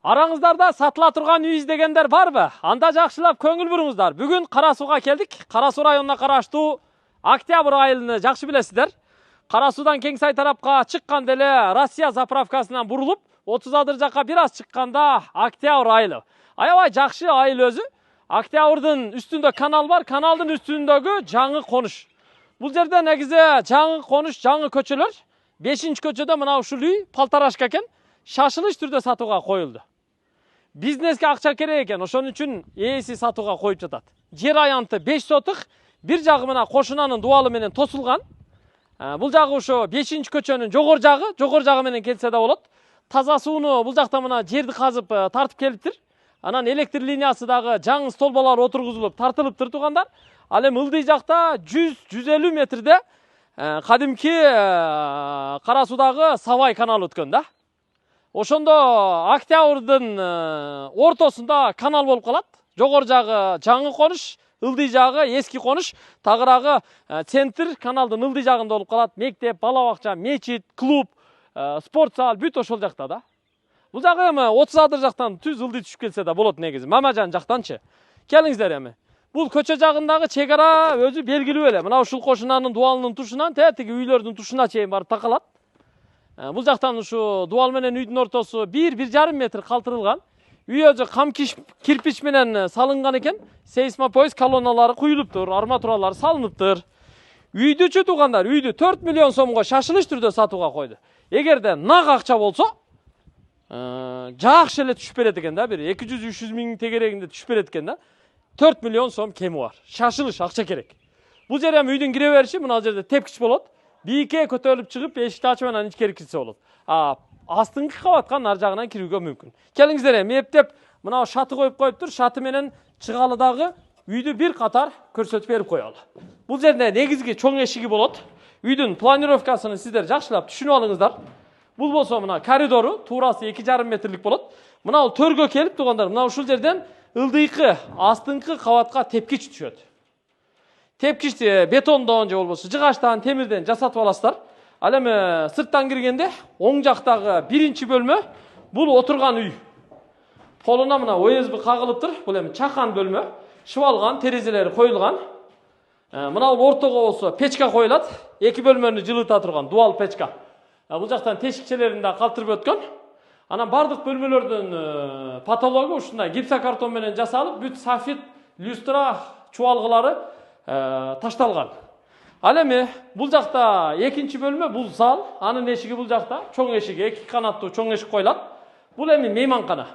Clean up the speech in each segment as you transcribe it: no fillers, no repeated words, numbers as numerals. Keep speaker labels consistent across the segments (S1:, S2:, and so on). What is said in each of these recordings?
S1: Араңыздарда сатыла турган үй издегендер барбы? Анда жакшылап көңүл буруңуздар. Бүгүн Кара Сууга келдик. Кара Суу районуна караштуу Октябрь айылын жакшы билесиздер. Кара Суудан Кеңсай тарапка чыккан деле Россия заправкасынан бурулуп, 30 адыр жакка бир аз чыкканда Октябрь айылы. Аябай жакшы айыл өзү. Октябрдын үстүндө канал бар, каналдын үстүндөгү жаңы конуш. Бул жерде негизи жаңы конуш, жаңы көчөлөр. 5-көчөдө мына ушул үй Палтарашка экен. Шашылыш түрдө сатууга коюлду. Бизнеске акча керек экен, ошон үчүн ээси сатууга коюп жатат. Жер аянты 5 сотук, бир жагы мына кошунанын дуалы менен тосулган. Бул жагы ошо 5-көчөнүн жогор жагы менен келсе да болот. Таза сууну бул жакта мына жерди казып тартып келиптир. Анан электр линиясы дагы жаңы столбалар отургузулуп тартылыптыр туугандар. Ал эми ылдый жакта 100-150 метрде кадимки Кара Суудагы Савай каналы өткөн да. Ошондо Октябрдын ортосунда канал болуп калат. Жогор жагы жаңы конуш, ылдый жагы эски конуш, тагыраагы центр каналдын ылдый жагында болуп калат. Мектеп, бала бакча, мечит, клуб, спорт зал бүт ошол жакта да. Бул жагы эми 30 адыр жактан түз ылдый түшүп келсе да болот негизи. Мамажан жактанчы. Келиңиздер эми. Бул көчө жагындагы чек ара өзү белгилүү эле. Мына ушул кошунанын дуалынын тушунан тетиги үйлөрдүн тушуна чейин барып такалат. Бул жактан ушу дуал менен үйдүн ортосу 1-1,5 метр калтырылган. Үй өзү кам кирпич менен салынган экен. Сейсмопоиз колонналары куюлуптур, арматуралары салыныптыр. Үйдүчү туугандар, үйдү 4 миллион сомго шашылыш түрдө сатууга койду. Эгерде нак акча болсо, жакшы эле түшүп берет экен да, бир 200-300 миң тегерегинде түшүп берет экен да. 4 миллион сом кеми бар. Шашылыш акча керек. Бул жер эми үйдүн кире бериши мына жерде тепкич болот. Бийикке көтөрүлүп чыгып, эшикти ачып анан ичкери кирсе болот. Астыңкы кабатка нар жагынан кирүүгө мүмкүн. Келиңиздер эми эптеп мына шаты коюп коюптур. Шаты менен чыгалы дагы үйдү бир катар көрсөтүп берип коелу. Бул жерде негизги чоң эшиги болот. Үйдүн планировкасын сиздер жакшылап түшүнүп алыңыздар. Бул болсо мына коридору туурасы 2,5 метрлик болот. Мына бул төргө келип туугандар, мына ушул жерден ылдыйкы астыңкы кабатка тепкич түшөт. Тепкичти бетондон же болбосо жыгачтан, темирден жасатып аласыздар. Ал эми сырттан киргенде оң жактагы биринчи бөлмө бул отурган үй. Полуна мына ОСБ кагылыптыр. Бул эми чакан бөлмө. Шыбалган, терезелери коюлган. Мына бул ортого болсо печка коюлат. Эки бөлмөнү жылыта турган дуал печка. Бул жактан тешикчелерин да калтырып өткөн. Анан бардык бөлмөлөрдүн потологу ушундай гипсокартон менен жасалып, бүт софит, люстра, чубалгылары ташталган. Ал эми бул жакта экинчи бөлмө бул зал, анын эшиги бул жакта, чоң эшиги, 2 канаттуу чоң эшик коюлат. Бул эми мейманкана.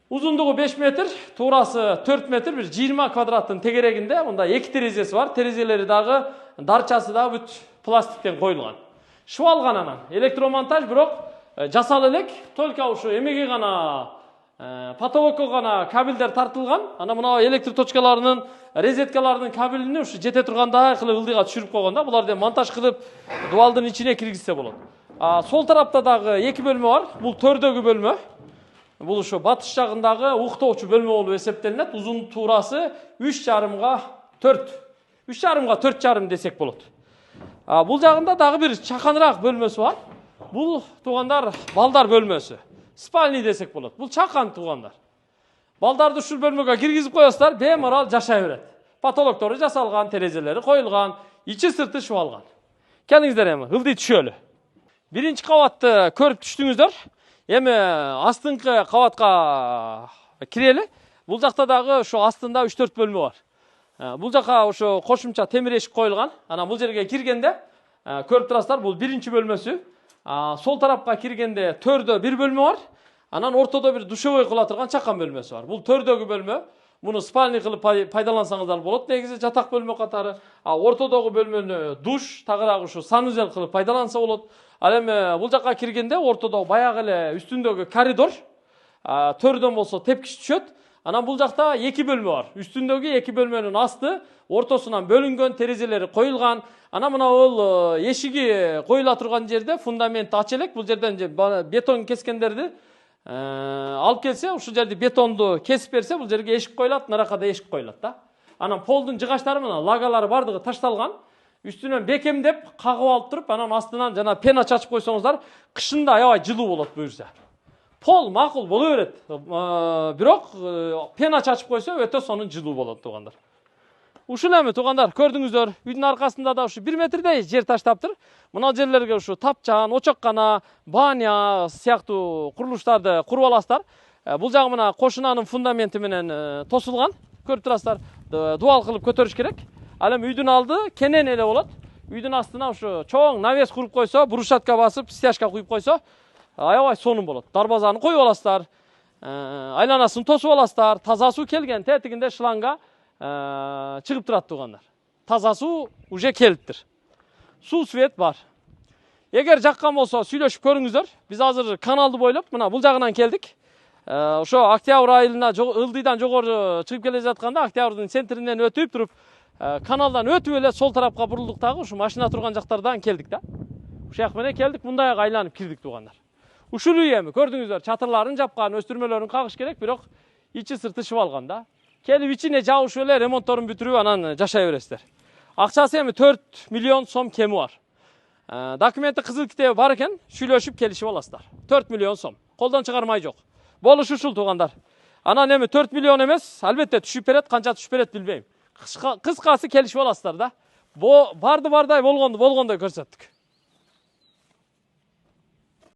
S1: Узундугу 5 метр, туурасы 4 метр, бир 20 квадраттын тегерегинде мында 2 терезеси бар. Терезелери дагы, дарчасы да бүт пластиктен коюлган. Шыбалган анан, электромонтаж бирок жасал элек, только ушу эмеге гана потолокко гана кабелдер тартылган. Ана мына электр точкаларынын, резеткаларынын кабелини ушу жете тургандай кылып ылдыйга түшүрүп койгон. Буларды монтаж кылып дуалдын ичине киргизсе болот. Сол тарапта дагы 2 бөлмө бар. Бул төрдөгү бөлмө. Бул ушу батыш жагындагы уктоочу бөлмө болуп эсептелинет. Узун туурасы 3,5 4. 3,5 4,5 десек болот. Бул жагында дагы бир чаканыраак бөлмөсү бар. Бул туугандар балдар бөлмөсү. Спальный десек болот. Бул чакан туугандар. Балдарды ушул бөлмөгө киргизип коесуздар, беморал жашай берет. Потолоктору жасалган, терезелери коюлган, ичи сырты шыбалган. Келиңиздер эми ылдый түшөлү. Биринчи кабатты көрүп түштүңүздөр. Эми астыңкы кабатка кирели. Бул жакта дагы ошо астында 3-4 бөлмө бар. Бул жака ошо кошумча темир эшик коюлган. Анан бул жерге киргенде көрүп турасыздар, бул биринчи бөлмөсү. Сол тарапка киргенде төрдө бир бөлмө бар. Анан ортодо бир душевой кыла турган чакан бөлмөсү бар. Бул төрдөгү бөлмө. Муну спальный кылып пайдалансаңыздар болот. Негизи жатак бөлмө катары. Ортодогу бөлмөнү душ, тагыраагы ушу санузел кылып пайдаланса болот. Ал эми бул жакка киргенде ортодо баягы эле үстүндөгү коридор, төрдөн болсо тепкич түшөт. Анан бул жакта 2 бөлмө бар. Үстүндөгү 2 бөлмөнүн асты ортосунан бөлүнгөн, терезелери коюлган. Анан мына бул эшиги коюла турган жерде фундамент ачы элек. Бул жерден бетон кескендерди алып келсе, ушул жерди бетонду кесип берсе, бул жерге эшик коюлат, наракка да эшик коюлат да. Анан полдун жыгачтары мына лагалары бардыгы ташталган. Үстүнөн бекемдеп кагып алып туруп, анан астынан жана пена чачып койсоңуздар, кышында аябай жылуу болот буюрса. Pol makul боло берет. Бирок пена чачып койсо өтө сонун жылуу болот туугандар. Ушул эми туугандар көрдүңүздөр, үйдүн аркасында да ушу 1 метрдей жер таштаптыр. Мына жерлерге ушу тапчан, очоккана, баня сыяктуу курулуштарды куруп аласыздар. Бул жагы мына кошунанын фундаменти менен тосулган. Көрүп турасыздар. Дуал кылып көтөрүш керек. Ал эми үйдүн алды кенен эле болот. Үйдүн астына ушу чоң навес куруп койсо, брусчатка басып, стяжка куюп койсо, аябай сонун болот. Дарбазаны коюп аласыздар. Айланасын тосуп аласыздар. Таза суу келген тетигинде шланга чыгып турат туугандар. Таза суу уже келиптир. Суу свет бар. Эгер жаккан болсо сүйлөшүп көрүңүздөр. Биз азыр каналды бойлоп мына бул жагынан келдик. Ошо октябрь айына ылдыйдан жогору чыгып келе жатканда октябрдын центринен өтүп туруп каналдан өтүп эле сол тарапка бурулдук дагы ушу машина турган жактардан келдик да. Ушул жак менен келдик, мындай айланып кирдик туугандар. Ушул үй эми көрдүңүздөр, чатырларын жапкан, өстүрмөлөрүн кагыш керек, бирок ичи сырты шып алган да. Келип ичине жабышып эле ремонтторун бүтүрүп анан жашай бересиздер. Акчасы эми 4 миллион сом кеми бар. Документи кызыл китеби бар экен, сүйлөшүп келишип аласыздар. 4 миллион сом. Колдон чыгармай жок. Болуш ушул туугандар. Анан эми 4 миллион эмес, албетте түшүп берет, канча түшүп берет билбейм. Кыскасы келишип аласыздар да. Барды бардай болгондой көрсөттүк.